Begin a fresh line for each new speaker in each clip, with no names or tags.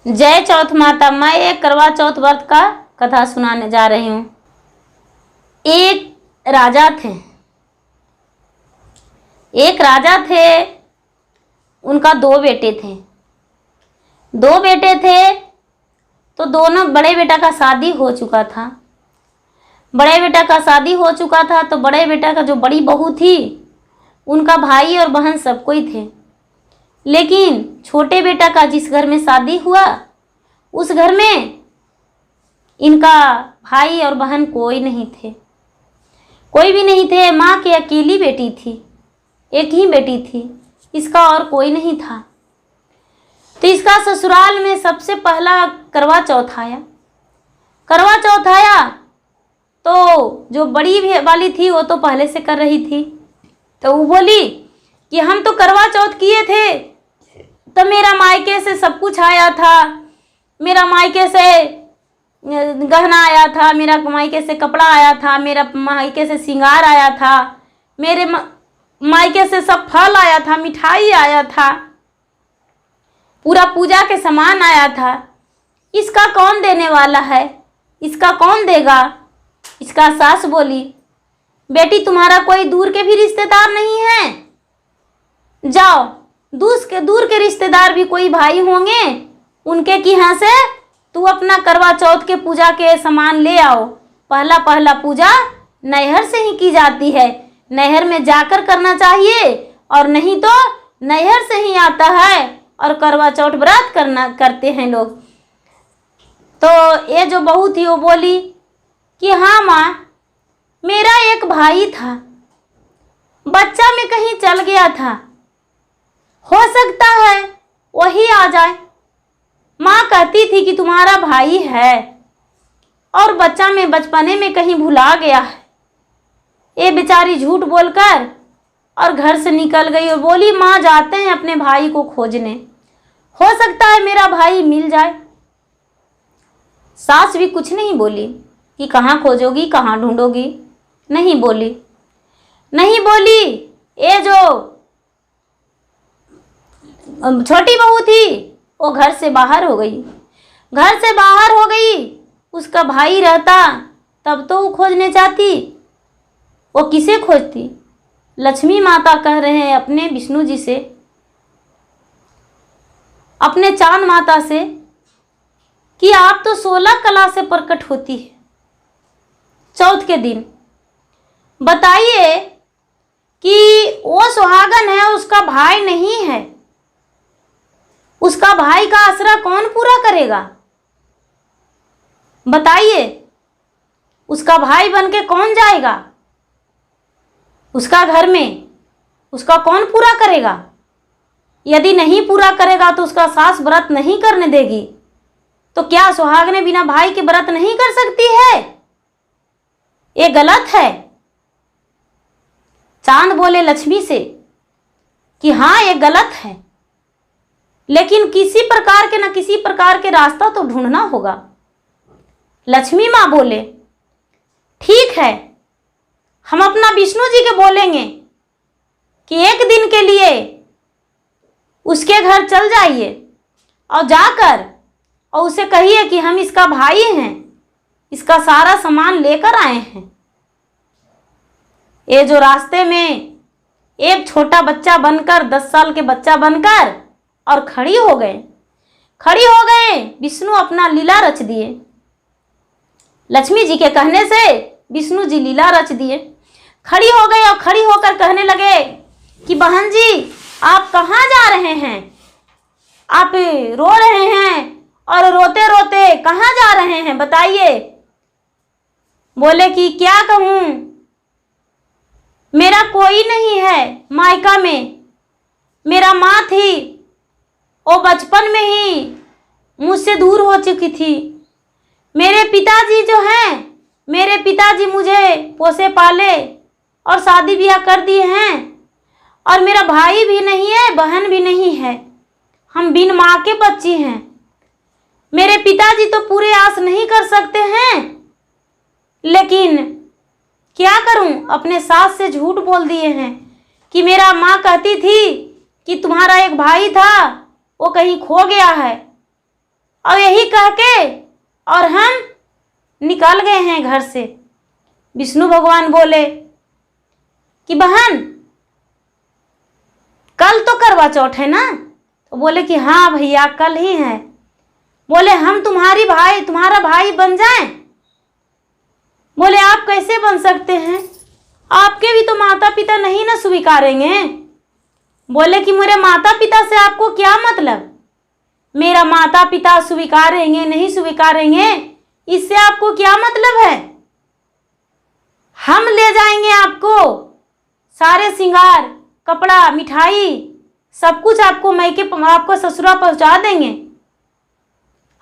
जय चौथ माता। मैं एक करवा चौथ व्रत का कथा सुनाने जा रही हूँ। एक राजा थे। उनका दो बेटे थे। तो दोनों बड़े बेटा का शादी हो चुका था। तो बड़े बेटा का जो बड़ी बहू थी, उनका भाई और बहन सब कोई थे। लेकिन छोटे बेटा का जिस घर में शादी हुआ, उस घर में इनका भाई और बहन कोई भी नहीं थे। माँ की अकेली बेटी थी, एक ही बेटी थी, इसका और कोई नहीं था। तो इसका ससुराल में सबसे पहला करवा चौथ आया। तो जो बड़ी वाली थी वो तो पहले से कर रही थी। तो वो बोली कि हम तो करवा चौथ किए थे, तो मेरा मायके से सब कुछ आया था। मेरा मायके से गहना आया था, मेरा मायके से कपड़ा आया था, मेरा मायके से श्रृंगार आया था, मेरे मायके से सब फल आया था, मिठाई आया था, पूरा पूजा के सामान आया था। इसका कौन देने वाला है? इसका कौन देगा? इसका सास बोली, बेटी तुम्हारा कोई दूर के भी रिश्तेदार नहीं है? जाओ, दूर के रिश्तेदार भी कोई भाई होंगे, उनके की यहाँ से तू अपना करवा चौथ के पूजा के सामान ले आओ। पहला पूजा नैहर से ही की जाती है, नैहर में जाकर करना चाहिए, और नहीं तो नैहर से ही आता है और करवा चौथ व्रत करते हैं लोग। तो ये जो बहू थी वो बोली कि हाँ माँ, मेरा एक भाई था, बच्चा में कहीं चल गया था, हो सकता है वही आ जाए। माँ कहती थी कि तुम्हारा भाई है और बच्चा में बचपने में कहीं भुला गया है। ये बेचारी झूठ बोलकर और घर से निकल गई और बोली, माँ जाते हैं अपने भाई को खोजने, हो सकता है मेरा भाई मिल जाए। सास भी कुछ नहीं बोली कि कहाँ खोजोगी, कहाँ ढूंढोगी, नहीं बोली। ये जो छोटी बहू थी वो घर से बाहर हो गई। उसका भाई रहता तब तो वो खोजने जाती। वो किसे खोजती? लक्ष्मी माता कह रहे हैं अपने विष्णु जी से, अपने चांद माता से, कि आप तो 16 कला से प्रकट होती है चौथ के दिन। बताइए कि वो सुहागन है, उसका भाई नहीं है, उसका भाई का आसरा कौन पूरा करेगा? बताइए, उसका भाई बन के कौन जाएगा उसका घर में? उसका कौन पूरा करेगा? यदि नहीं पूरा करेगा तो उसका सास व्रत नहीं करने देगी, तो क्या सुहागने बिना भाई के व्रत नहीं कर सकती है? ये गलत है। चांद बोले लक्ष्मी से कि हाँ ये गलत है, लेकिन किसी प्रकार के रास्ता तो ढूंढना होगा। लक्ष्मी माँ बोले, ठीक है, हम अपना विष्णु जी के बोलेंगे कि एक दिन के लिए उसके घर चल जाइए और जाकर और उसे कहिए कि हम इसका भाई हैं, इसका सारा सामान लेकर आए हैं। ये जो रास्ते में एक छोटा बच्चा बनकर, 10 साल के बच्चा बनकर और खड़ी हो गए, विष्णु अपना लीला रच दिए। लक्ष्मी जी के कहने से विष्णु जी लीला रच दिए। खड़ी हो गए और खड़ी होकर कहने लगे कि बहन जी, आप कहाँ जा रहे हैं? आप रो रहे हैं और रोते रोते कहाँ जा रहे हैं, बताइए। बोले कि क्या कहूँ, मेरा कोई नहीं है मायका में। मेरा माँ थी, वो बचपन में ही मुझसे दूर हो चुकी थी। मेरे पिताजी मुझे पोसे पाले और शादी ब्याह कर दिए हैं, और मेरा भाई भी नहीं है, बहन भी नहीं है, हम बिन माँ के बच्ची हैं। मेरे पिताजी तो पूरे आस नहीं कर सकते हैं, लेकिन क्या करूं, अपने सास से झूठ बोल दिए हैं कि मेरा माँ कहती थी कि तुम्हारा एक भाई था, वो कहीं खो गया है, और यही कह के और हम निकल गए हैं घर से। विष्णु भगवान बोले कि बहन कल तो करवा चौथ है ना? तो बोले कि हाँ भैया कल ही है। बोले हम तुम्हारा भाई बन जाएं? बोले आप कैसे बन सकते हैं, आपके भी तो माता पिता नहीं ना स्वीकारेंगे। बोले कि मेरे माता पिता से आपको क्या मतलब, मेरा माता पिता स्वीकारेंगे नहीं स्वीकारेंगे इससे आपको क्या मतलब है। हम ले जाएंगे आपको, सारे श्रृंगार कपड़ा मिठाई सब कुछ आपको मैके आपको ससुरा पहुंचा देंगे।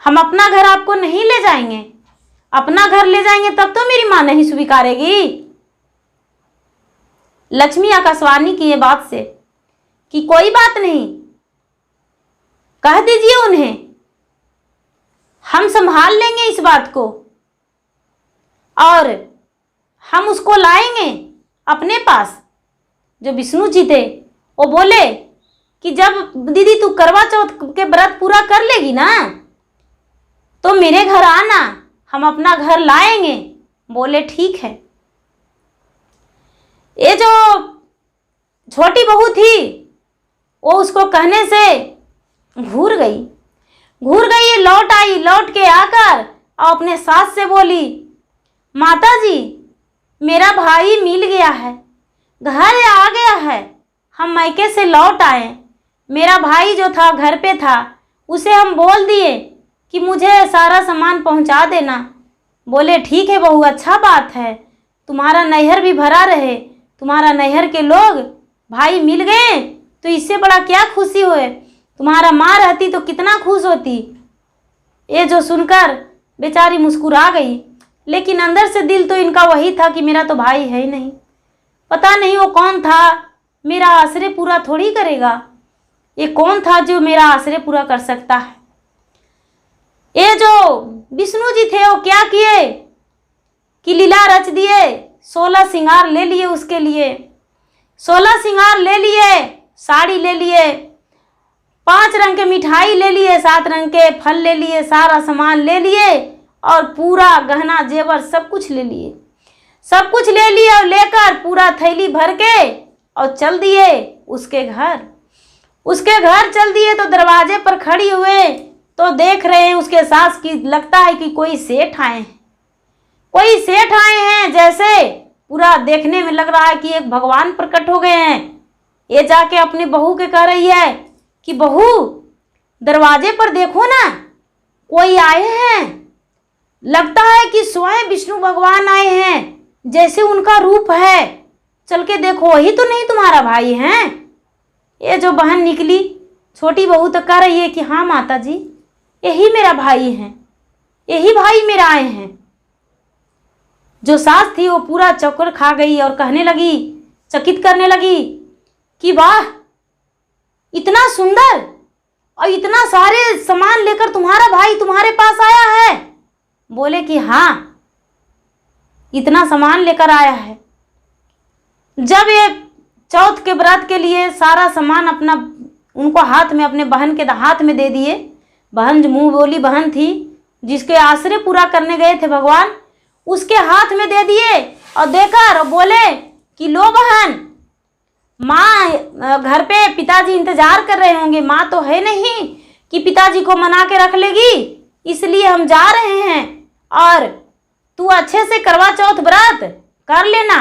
हम अपना घर आपको नहीं ले जाएंगे, अपना घर ले जाएंगे तब तो मेरी माँ नहीं स्वीकारेगी। लक्ष्मी आकाशवाणी की ये बात से कि कोई बात नहीं, कह दीजिए उन्हें, हम संभाल लेंगे इस बात को और हम उसको लाएंगे अपने पास। जो विष्णु जी थे वो बोले कि जब दीदी तू करवा चौथ के व्रत पूरा कर लेगी ना तो मेरे घर आना, हम अपना घर लाएंगे। बोले ठीक है। ये जो छोटी बहू थी वो उसको कहने से घूर गई, ये लौट आई, लौट के आकर और अपने सास से बोली माता जी मेरा भाई मिल गया है, घर आ गया है, हम मैके से लौट आए। मेरा भाई जो था घर पे था उसे हम बोल दिए कि मुझे सारा सामान पहुंचा देना। बोले ठीक है बहू अच्छा बात है, तुम्हारा नैहर भी भरा रहे, तुम्हारा नैहर के लोग भाई मिल गए तो इससे बड़ा क्या खुशी होए, तुम्हारा माँ रहती तो कितना खुश होती। ये जो सुनकर बेचारी मुस्कुरा गई, लेकिन अंदर से दिल तो इनका वही था कि मेरा तो भाई है ही नहीं। पता नहीं वो कौन था, मेरा आश्रय पूरा थोड़ी करेगा। ये कौन था जो मेरा आश्रय पूरा कर सकता है। ये जो विष्णु जी थे वो क्या किए कि लीला रच दिए, 16 श्रृंगार ले लिए उसके लिए, 16 श्रृंगार ले लिए, साड़ी ले लिए, 5 रंग के मिठाई ले लिए, 7 रंग के फल ले लिए, सारा सामान ले लिए और पूरा गहना जेवर सब कुछ ले लिए, सब कुछ ले लिए और लेकर पूरा थैली भर के और चल दिए उसके घर। उसके घर चल दिए तो दरवाजे पर खड़ी हुए तो देख रहे हैं उसके सास की, लगता है कि कोई सेठ आए हैं, कोई सेठ आए हैं, जैसे पूरा देखने में लग रहा है कि एक भगवान प्रकट हो गए हैं। ये जाके अपनी बहू के कह रही है कि बहू दरवाजे पर देखो ना कोई आए हैं, लगता है कि स्वयं विष्णु भगवान आए हैं, जैसे उनका रूप है, चल के देखो वही तो नहीं तुम्हारा भाई है। ये जो बहन निकली छोटी बहू तो कह रही है कि हाँ माता जी यही मेरा भाई है, यही भाई मेरा आए हैं। जो सास थी वो पूरा चक्कर खा गई और कहने लगी, चकित करने लगी कि वाह इतना सुंदर और इतना सारे सामान लेकर तुम्हारा भाई तुम्हारे पास आया है। बोले कि हाँ इतना सामान लेकर आया है। जब ये चौथ के व्रत के लिए सारा सामान अपना उनको हाथ में, अपने बहन के हाथ में दे दिए। बहन जो मुंह बोली बहन थी, जिसके आश्रय पूरा करने गए थे भगवान, उसके हाथ में दे दिए और देकर और बोले कि लो बहन, माँ घर पे पिताजी इंतजार कर रहे होंगे, माँ तो है नहीं कि पिताजी को मना के रख लेगी, इसलिए हम जा रहे हैं और तू अच्छे से करवा चौथ व्रत कर लेना,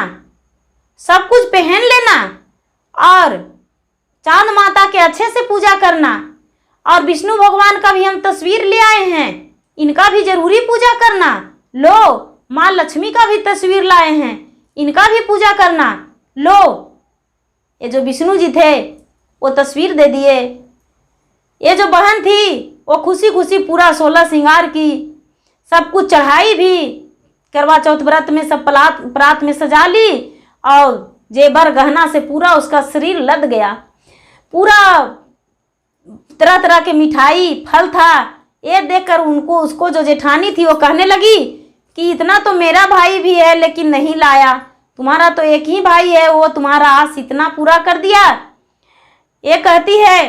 सब कुछ पहन लेना और चांद माता के अच्छे से पूजा करना। और विष्णु भगवान का भी हम तस्वीर ले आए हैं, इनका भी जरूरी पूजा करना। लो माँ लक्ष्मी का भी तस्वीर लाए हैं, इनका भी पूजा करना। लो ये जो विष्णु जी थे वो तस्वीर दे दिए। ये जो बहन थी वो खुशी खुशी पूरा 16 श्रृंगार की, सब कुछ चढ़ाई भी, करवा चौथ व्रत में सब परात में सजा ली और जेबर गहना से पूरा उसका शरीर लद गया। पूरा तरह तरह के मिठाई फल था। ये देखकर उसको जो जेठानी थी वो कहने लगी कि इतना तो मेरा भाई भी है लेकिन नहीं लाया, तुम्हारा तो एक ही भाई है, वो तुम्हारा आस इतना पूरा कर दिया। ये कहती है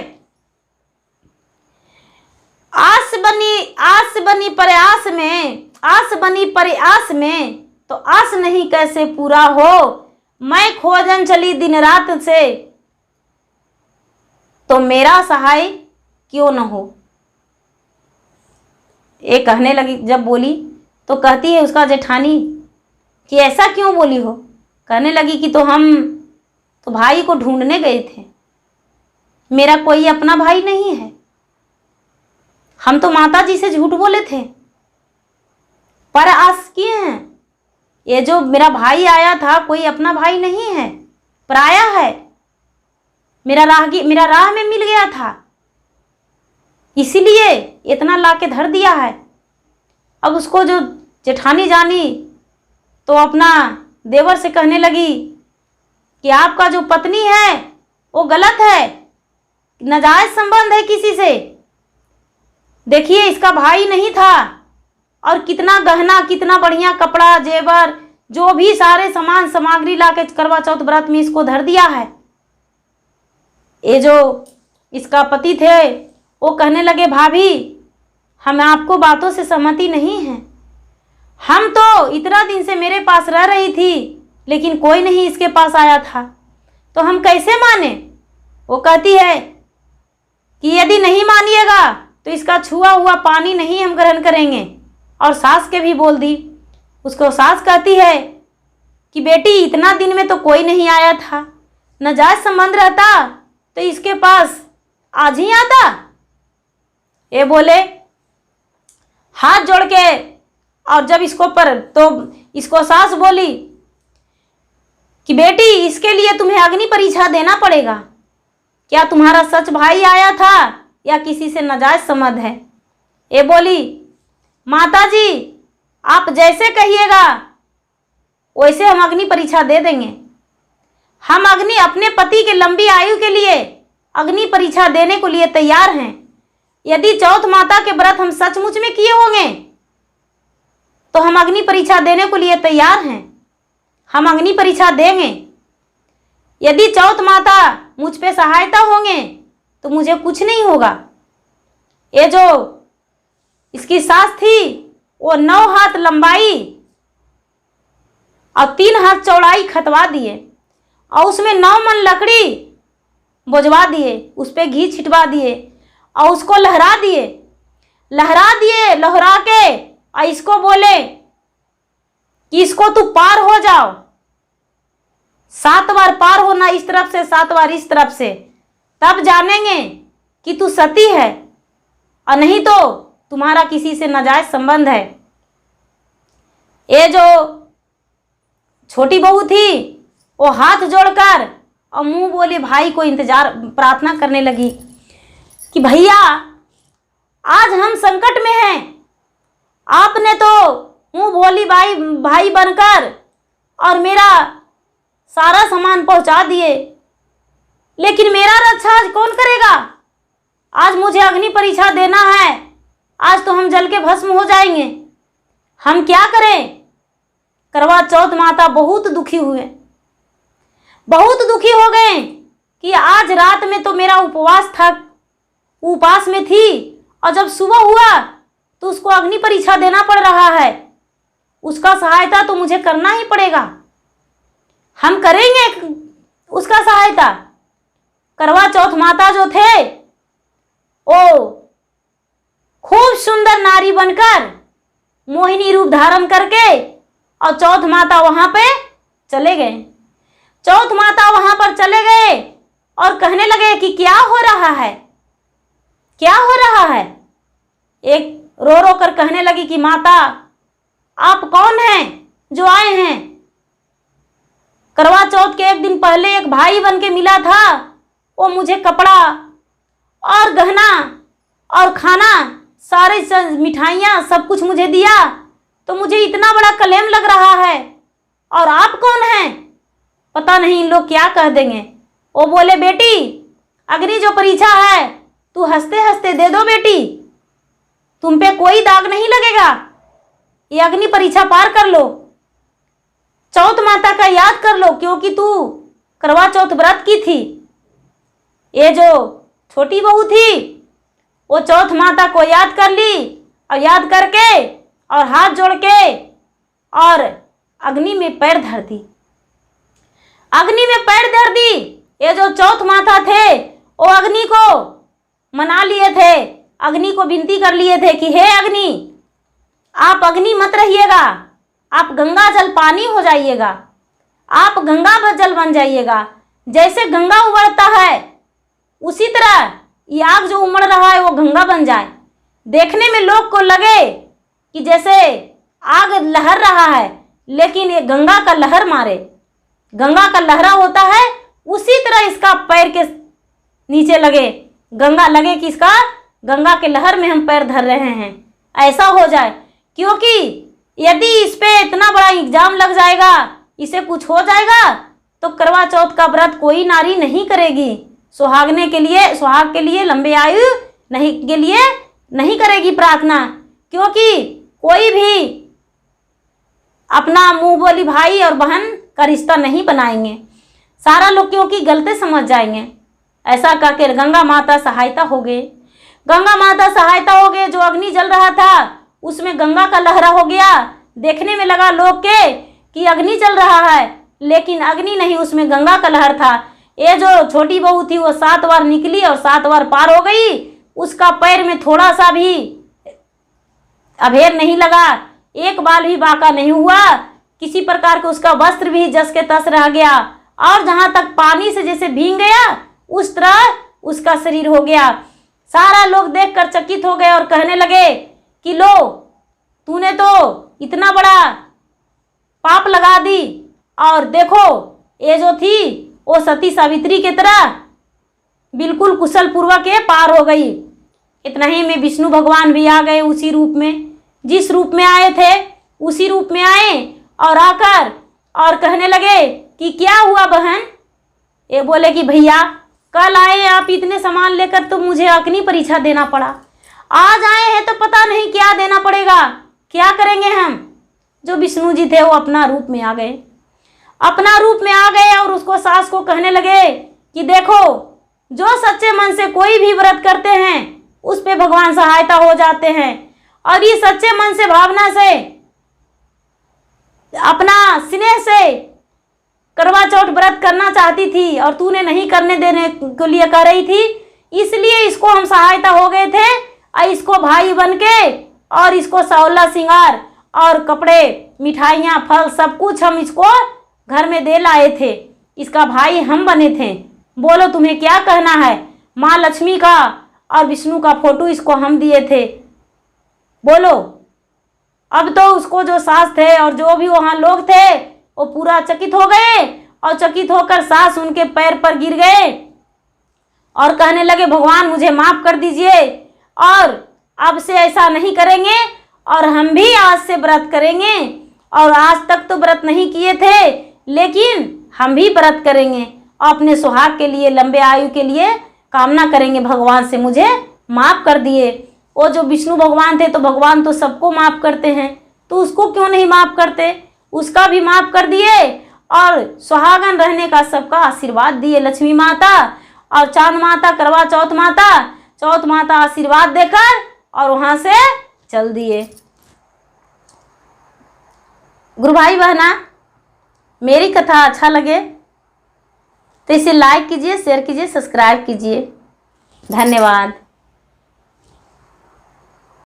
आस बनी आस बनी प्रयास में, तो आस नहीं कैसे पूरा हो। मैं खोजन चली दिन रात से, तो मेरा सहाय क्यों न हो। ये कहने लगी, जब बोली तो कहती है उसका जेठानी कि ऐसा क्यों बोली हो। कहने लगी कि तो हम तो भाई को ढूंढने गए थे, मेरा कोई अपना भाई नहीं है। हम तो माता जी से झूठ बोले थे, पर आस किए हैं। ये जो मेरा भाई आया था कोई अपना भाई नहीं है, पराया है। मेरा राह में मिल गया था, इसीलिए इतना लाके धर दिया है। अब उसको जो जेठानी जानी तो अपना देवर से कहने लगी कि आपका जो पत्नी है वो गलत है, नाजायज संबंध है किसी से। देखिए इसका भाई नहीं था, और कितना गहना, कितना बढ़िया कपड़ा, जेवर, जो भी सारे सामान सामग्री लाके करवा चौथ व्रत में इसको धर दिया है। ये जो इसका पति थे वो कहने लगे, भाभी हम आपको बातों से सहमति नहीं है। हम तो इतना दिन से मेरे पास रह रही थी, लेकिन कोई नहीं इसके पास आया था, तो हम कैसे माने। वो कहती है कि यदि नहीं मानिएगा तो इसका छुआ हुआ पानी नहीं हम ग्रहण करेंगे। और सास के भी बोल दी। उसको सास कहती है कि बेटी इतना दिन में तो कोई नहीं आया था, नाजायज संबंध रहता तो इसके पास आज ही आता। ये बोले हाथ जोड़ के, और जब इसको सास बोली कि बेटी इसके लिए तुम्हें अग्नि परीक्षा देना पड़ेगा, क्या तुम्हारा सच भाई आया था या किसी से नाजायज संबंध है। ये बोली माता जी आप जैसे कहिएगा वैसे हम अग्नि परीक्षा दे देंगे। हम अग्नि अपने पति के लंबी आयु के लिए अग्नि परीक्षा देने को लिए तैयार हैं। यदि चौथ माता के व्रत हम सचमुच में किए होंगे तो हम अग्नि परीक्षा देने को लिए तैयार हैं, हम अग्नि परीक्षा देंगे। यदि चौथ माता मुझ पे सहायता होंगे तो मुझे कुछ नहीं होगा। ये जो इसकी सास थी वो 9 हाथ लंबाई और 3 हाथ चौड़ाई खतवा दिए, और उसमें 9 मन लकड़ी बोझवा दिए, उस पर घी छिटवा दिए और उसको लहरा दिए। लहरा के और इसको बोले कि इसको तू पार हो जाओ, 7 बार पार होना इस तरफ से, 7 बार इस तरफ से, तब जानेंगे कि तू सती है और नहीं तो तुम्हारा किसी से नाजायज संबंध है। ये जो छोटी बहू थी वो हाथ जोड़कर और मुंह बोले भाई को प्रार्थना करने लगी कि भैया आज हम संकट में हैं। आपने तो मुंह बोली भाई बनकर और मेरा सारा सामान पहुंचा दिए, लेकिन मेरा रक्षा आज कौन करेगा। आज मुझे अग्नि परीक्षा देना है, आज तो हम जल के भस्म हो जाएंगे, हम क्या करें। करवा चौथ माता बहुत दुखी हुए, बहुत दुखी हो गए कि आज रात में तो मेरा उपवास में थी और जब सुबह हुआ तो उसको अग्नि परीक्षा देना पड़ रहा है, उसका सहायता तो मुझे करना ही पड़ेगा। हम करेंगे उसका सहायता। करवा चौथ माता जो थे वो खूब सुंदर नारी बनकर मोहिनी रूप धारण करके और चौथ माता वहां पे चले गए। चौथ माता वहां पर चले गए और कहने लगे कि क्या हो रहा है, क्या हो रहा है। एक रो रो कर कहने लगी कि माता आप कौन हैं जो आए हैं। करवा चौथ के एक दिन पहले एक भाई बन के मिला था, वो मुझे कपड़ा और गहना और खाना, सारे मिठाइयाँ सब कुछ मुझे दिया, तो मुझे इतना बड़ा कलेम लग रहा है। और आप कौन हैं, पता नहीं इन लोग क्या कह देंगे। वो बोले बेटी अग्नि जो परीक्षा है तू हंसते हंसते दे दो बेटी, तुम पे कोई दाग नहीं लगेगा, ये अग्नि परीक्षा पार कर लो, चौथ माता का याद कर लो, क्योंकि तू करवा चौथ व्रत की थी। ये जो छोटी बहू थी वो चौथ माता को याद कर ली और याद करके और हाथ जोड़ के और अग्नि में पैर धर दी। अग्नि में पैर धर दी। ये जो चौथ माता थे वो अग्नि को मना लिए थे, अग्नि को विनती कर लिए थे कि हे अग्नि, आप अग्नि मत रहिएगा, आप गंगा जल पानी हो जाइएगा, आप गंगा जल बन जाइएगा। जैसे गंगा उमड़ता है उसी तरह ये आग जो उमड़ रहा है वो गंगा बन जाए। देखने में लोग को लगे कि जैसे आग लहर रहा है, लेकिन ये गंगा का लहर मारे, गंगा का लहरा होता है उसी तरह इसका पैर के नीचे लगे, गंगा लगे कि इसका गंगा के लहर में हम पैर धर रहे हैं, ऐसा हो जाए। क्योंकि यदि इस पे इतना बड़ा इल्जाम लग जाएगा, इसे कुछ हो जाएगा, तो करवा चौथ का व्रत कोई नारी नहीं करेगी। सुहाग के लिए लंबे आयु नहीं के लिए नहीं करेगी प्रार्थना। क्योंकि कोई भी अपना मुंह बोली भाई और बहन का रिश्ता नहीं बनाएंगे, सारा लोग क्योंकि गलती समझ जाएंगे। ऐसा करके गंगा माता सहायता हो गए, गंगा माता सहायता हो गए। जो अग्नि जल रहा था उसमें गंगा का लहरा हो गया। देखने में लगा लोग के कि अग्नि जल रहा है, लेकिन अग्नि नहीं, उसमें गंगा का लहर था। ये जो छोटी बहू थी वो 7 बार निकली और 7 बार पार हो गई। उसका पैर में थोड़ा सा भी अभेर नहीं लगा, एक बाल भी बांका नहीं हुआ, किसी प्रकार के उसका वस्त्र भी जस के तस रह गया, और जहां तक पानी से जैसे भीग गया उस तरह उसका शरीर हो गया। सारा लोग देखकर चकित हो गए और कहने लगे कि लो, तूने तो इतना बड़ा पाप लगा दी, और देखो ये जो थी वो सती सावित्री के तरह बिल्कुल कुशल पूर्वक ये पार हो गई। इतना ही में विष्णु भगवान भी आ गए उसी रूप में, जिस रूप में आए थे उसी रूप में आए और आकर और कहने लगे कि क्या हुआ बहन। ये बोले कि भैया कल आए आप इतने सामान लेकर, तो मुझे अग्नि परीक्षा देना पड़ा, आज आए हैं तो पता नहीं क्या देना पड़ेगा, क्या करेंगे हम। जो विष्णु जी थे वो अपना रूप में आ गए, अपना रूप में आ गए और उसको सास को कहने लगे कि देखो, जो सच्चे मन से कोई भी व्रत करते हैं उस पे भगवान सहायता हो जाते हैं। और ये सच्चे मन से भावना से अपना स्नेह से करवा चौथ व्रत करना चाहती थी और तूने नहीं करने देने के लिए कर रही थी, इसलिए इसको हम सहायता हो गए थे और इसको भाई बन के और इसको सौला सिंगार और कपड़े, मिठाइयाँ, फल सब कुछ हम इसको घर में दे लाए थे, इसका भाई हम बने थे। बोलो तुम्हें क्या कहना है। माँ लक्ष्मी का और विष्णु का फोटो इसको हम दिए थे। बोलो। अब तो उसको जो सास थे और जो भी वहाँ लोग थे वो पूरा चकित हो गए, और चकित होकर सास उनके पैर पर गिर गए और कहने लगे भगवान मुझे माफ़ कर दीजिए, और अब से ऐसा नहीं करेंगे, और हम भी आज से व्रत करेंगे, और आज तक तो व्रत नहीं किए थे लेकिन हम भी व्रत करेंगे, और अपने सुहाग के लिए, लंबे आयु के लिए कामना करेंगे भगवान से मुझे माफ़ कर दिए। वो जो विष्णु भगवान थे तो भगवान तो सबको माफ़ करते हैं, तो उसको क्यों नहीं माफ़ करते, उसका भी माफ़ कर दिए और सुहागन रहने का सबका आशीर्वाद दिए। लक्ष्मी माता और चांद माता, करवा चौथ माता आशीर्वाद देकर और वहाँ से चल दिए। गुरु भाई बहना, मेरी कथा अच्छा लगे तो इसे लाइक कीजिए, शेयर कीजिए, सब्सक्राइब कीजिए। धन्यवाद।